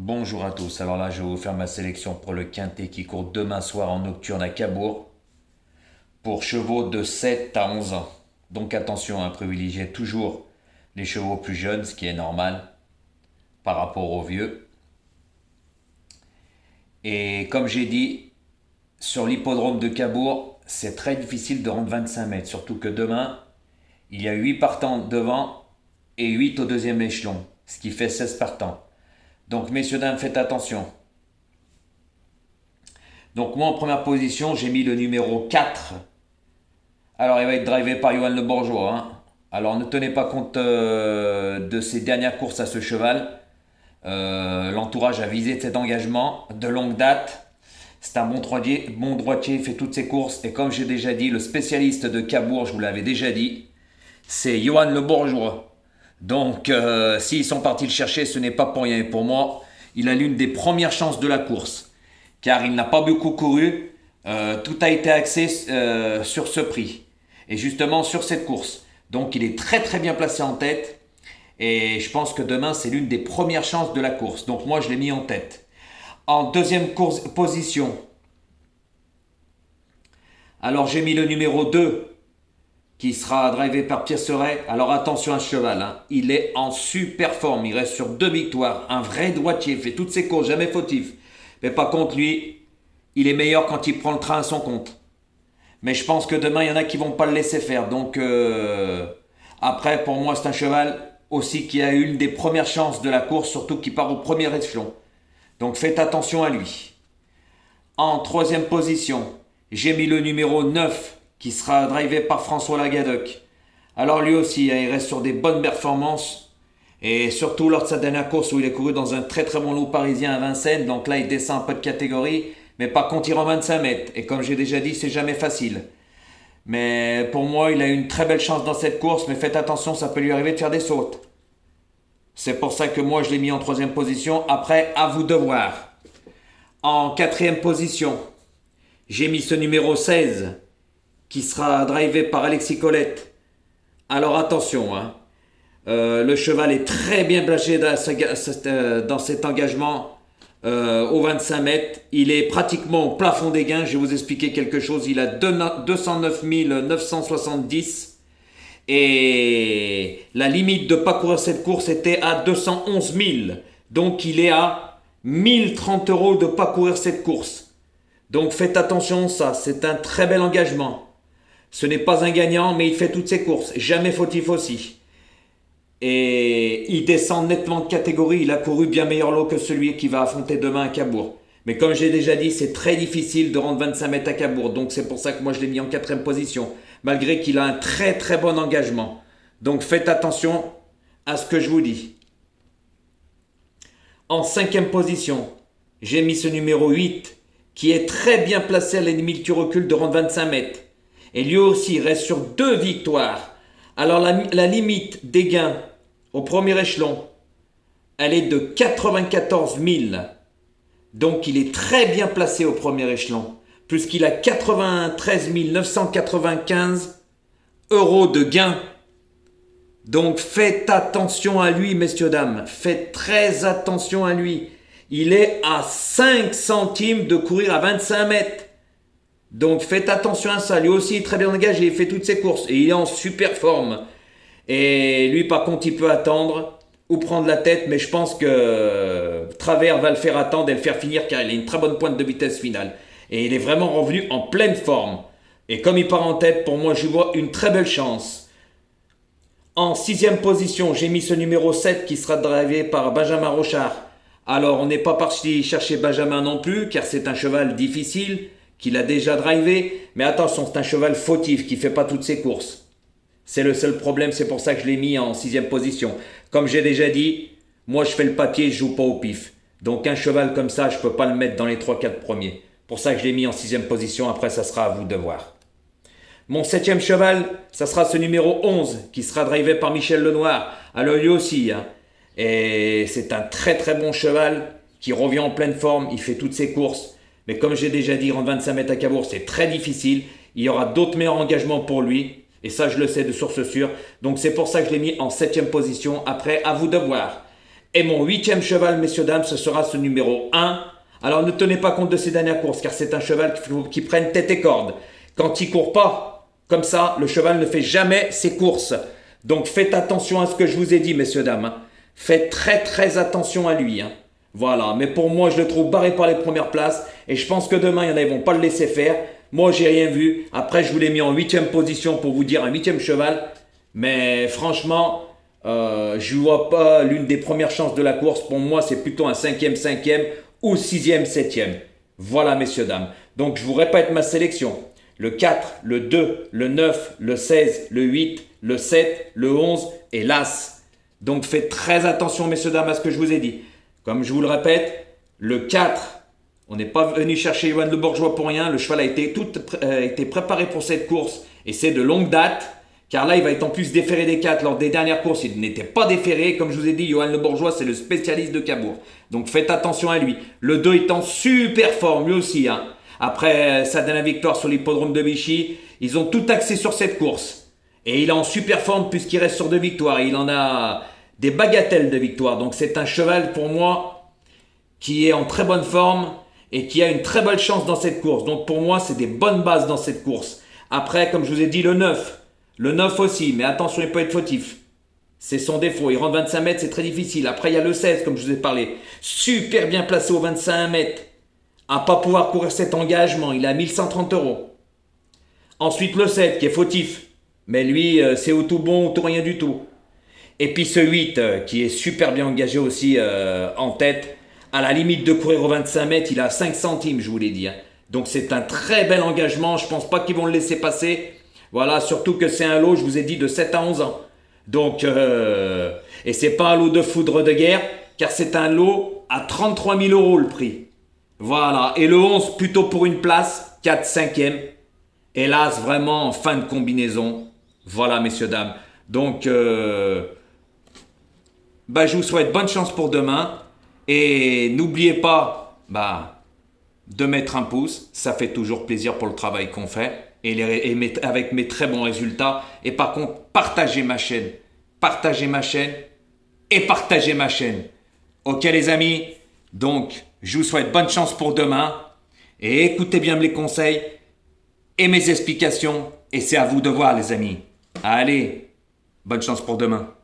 Bonjour à tous, alors là je vais vous faire ma sélection pour le quintet qui court demain soir en nocturne à Cabourg pour chevaux de 7 à 11 ans. Donc attention, privilégiez toujours les chevaux plus jeunes, ce qui est normal par rapport aux vieux. Et comme j'ai dit, sur l'hippodrome de Cabourg, c'est très difficile de rendre 25 mètres, surtout que demain, il y a 8 partants devant et 8 au deuxième échelon, ce qui fait 16 partants. Donc messieurs, dames, faites attention. Donc moi en première position, j'ai mis le numéro 4. Alors il va être drivé par Johan Le Bourgeois. Alors ne tenez pas compte de ses dernières courses à ce cheval. L'entourage a visé cet engagement de longue date. C'est un bon droitier, il fait toutes ses courses. Et comme j'ai déjà dit, le spécialiste de Cabourg, je vous l'avais déjà dit, c'est Johan Le Bourgeois. Donc, s'ils sont partis le chercher, ce n'est pas pour rien. Et pour moi, il a l'une des premières chances de la course. Car il n'a pas beaucoup couru. Tout a été axé sur ce prix. Et justement, sur cette course. Donc, il est très très bien placé en tête. Et je pense que demain, c'est l'une des premières chances de la course. Donc, moi, je l'ai mis en tête. En deuxième position, alors j'ai mis le numéro 2. Qui sera drivé par Pierre Seret. Alors attention à ce cheval, il est en super forme, il reste sur 2 victoires, un vrai droitier, fait toutes ses courses, jamais fautif. Mais par contre lui, il est meilleur quand il prend le train à son compte. Mais je pense que demain, il y en a qui vont pas le laisser faire. Donc après, pour moi, c'est un cheval aussi qui a eu une des premières chances de la course, surtout qui part au premier échelon. Donc faites attention à lui. En troisième position, j'ai mis le numéro 9, qui sera drivé par François Lagadec. Alors lui aussi, il reste sur des bonnes performances. Et surtout lors de sa dernière course où il est couru dans un très très bon lot parisien à Vincennes. Donc là, il descend un peu de catégorie. Mais par contre, il rend 25 mètres. Et comme j'ai déjà dit, c'est jamais facile. Mais pour moi, il a eu une très belle chance dans cette course. Mais faites attention, ça peut lui arriver de faire des sautes. C'est pour ça que moi, je l'ai mis en troisième position. Après, à vous de voir. En quatrième position, j'ai mis ce numéro 16. Qui sera drivé par Alexis Colette. Alors attention, le cheval est très bien placé dans cet engagement au 25 mètres. Il est pratiquement au plafond des gains. Je vais vous expliquer quelque chose. Il a 209 970 et la limite de ne pas courir cette course était à 211 000. Donc il est à 1030 € de ne pas courir cette course. Donc faites attention, ça, c'est un très bel engagement. Ce n'est pas un gagnant, mais il fait toutes ses courses. Jamais fautif aussi. Et il descend nettement de catégorie. Il a couru bien meilleur lot que celui qui va affronter demain à Cabourg. Mais comme j'ai déjà dit, c'est très difficile de rendre 25 mètres à Cabourg. Donc c'est pour ça que moi je l'ai mis en quatrième position. Malgré qu'il a un très très bon engagement. Donc faites attention à ce que je vous dis. En cinquième position, j'ai mis ce numéro 8 qui est très bien placé à la limite du recul de rendre 25 mètres. Et lui aussi reste sur 2 victoires. Alors la limite des gains au premier échelon, elle est de 94 000. Donc il est très bien placé au premier échelon. Puisqu'il a 93 995 € de gains. Donc faites attention à lui, messieurs, dames. Faites très attention à lui. Il est à 5 centimes de courir à 25 mètres. Donc faites attention à ça. Lui aussi il est très bien engagé, il fait toutes ses courses et il est en super forme. Et lui par contre il peut attendre ou prendre la tête, mais je pense que Travers va le faire attendre et le faire finir car il a une très bonne pointe de vitesse finale. Et il est vraiment revenu en pleine forme. Et comme il part en tête, pour moi je vois une très belle chance. En sixième position, j'ai mis ce numéro 7 qui sera drivé par Benjamin Rochard. Alors on n'est pas parti chercher Benjamin non plus car c'est un cheval difficile. Qu'il a déjà drivé, mais attention, c'est un cheval fautif qui ne fait pas toutes ses courses. C'est le seul problème, c'est pour ça que je l'ai mis en sixième position. Comme j'ai déjà dit, moi je fais le papier, je joue pas au pif. Donc un cheval comme ça, je ne peux pas le mettre dans les 3-4 premiers. Pour ça que je l'ai mis en sixième position, après ça sera à vous de voir. Mon septième cheval, ça sera ce numéro 11, qui sera drivé par Michel Lenoir. Alors lui aussi, et c'est un très très bon cheval, qui revient en pleine forme, il fait toutes ses courses. Mais comme j'ai déjà dit, rendre 25 mètres à Cabourg, c'est très difficile. Il y aura d'autres meilleurs engagements pour lui. Et ça, je le sais de source sûre. Donc c'est pour ça que je l'ai mis en septième position. Après, à vous de voir. Et mon 8e cheval, messieurs, dames, ce sera ce numéro 1. Alors ne tenez pas compte de ses dernières courses, car c'est un cheval qui prenne tête et corde. Quand il court pas, comme ça, le cheval ne fait jamais ses courses. Donc faites attention à ce que je vous ai dit, messieurs, dames. Hein. Faites très très attention à lui. Hein. Voilà, mais pour moi, je le trouve barré par les premières places. Et je pense que demain, il y en a, ils vont pas le laisser faire. Moi, j'ai rien vu. Après, je vous l'ai mis en 8e position pour vous dire un 8e cheval. Mais franchement, je ne vois pas l'une des premières chances de la course. Pour moi, c'est plutôt un 5e ou 6e, 7e. Voilà, messieurs, dames. Donc, je vous répète ma sélection. Le 4, le 2, le 9, le 16, le 8, le 7, le 11 et l'As. Donc, faites très attention, messieurs, dames, à ce que je vous ai dit. Comme je vous le répète, le 4, on n'est pas venu chercher Johan Le Bourgeois pour rien. Le cheval a été préparé pour cette course et c'est de longue date. Car là, il va être en plus déféré des 4 lors des dernières courses. Il n'était pas déféré. Comme je vous ai dit, Johan Le Bourgeois, c'est le spécialiste de Cabourg. Donc faites attention à lui. Le 2 est en super forme, lui aussi. Hein. Après sa dernière victoire sur l'hippodrome de Vichy, ils ont tout axé sur cette course. Et il est en super forme puisqu'il reste sur 2 victoires. Et il en a des bagatelles de victoires. Donc c'est un cheval pour moi qui est en très bonne forme et qui a une très belle chance dans cette course. Donc pour moi, c'est des bonnes bases dans cette course. Après, comme je vous ai dit, le 9. Le 9 aussi, mais attention, il peut être fautif. C'est son défaut. Il rentre 25 mètres, c'est très difficile. Après, il y a le 16, comme je vous ai parlé. Super bien placé au 25 mètres. À pas pouvoir courir cet engagement. Il a 1130 €. Ensuite, le 7, qui est fautif. Mais lui, c'est au tout bon, au tout rien du tout. Et puis ce 8, qui est super bien engagé aussi en tête. À la limite de courir au 25 mètres, il a 5 centimes, je vous l'ai dit. Hein. Donc c'est un très bel engagement. Je pense pas qu'ils vont le laisser passer. Voilà, surtout que c'est un lot, je vous ai dit, de 7 à 11 ans. Donc, et c'est pas un lot de foudre de guerre, car c'est un lot à 33 000 € le prix. Voilà, et le 11 plutôt pour une place, 4, 5e. Hélas, vraiment en fin de combinaison. Voilà, messieurs, dames. Donc, je vous souhaite bonne chance pour demain. Et n'oubliez pas, de mettre un pouce. Ça fait toujours plaisir pour le travail qu'on fait. Avec mes très bons résultats. Et par contre, partagez ma chaîne. Partagez ma chaîne. Et partagez ma chaîne. Ok les amis? Donc, je vous souhaite bonne chance pour demain. Et écoutez bien mes conseils et mes explications. Et c'est à vous de voir les amis. Allez, bonne chance pour demain.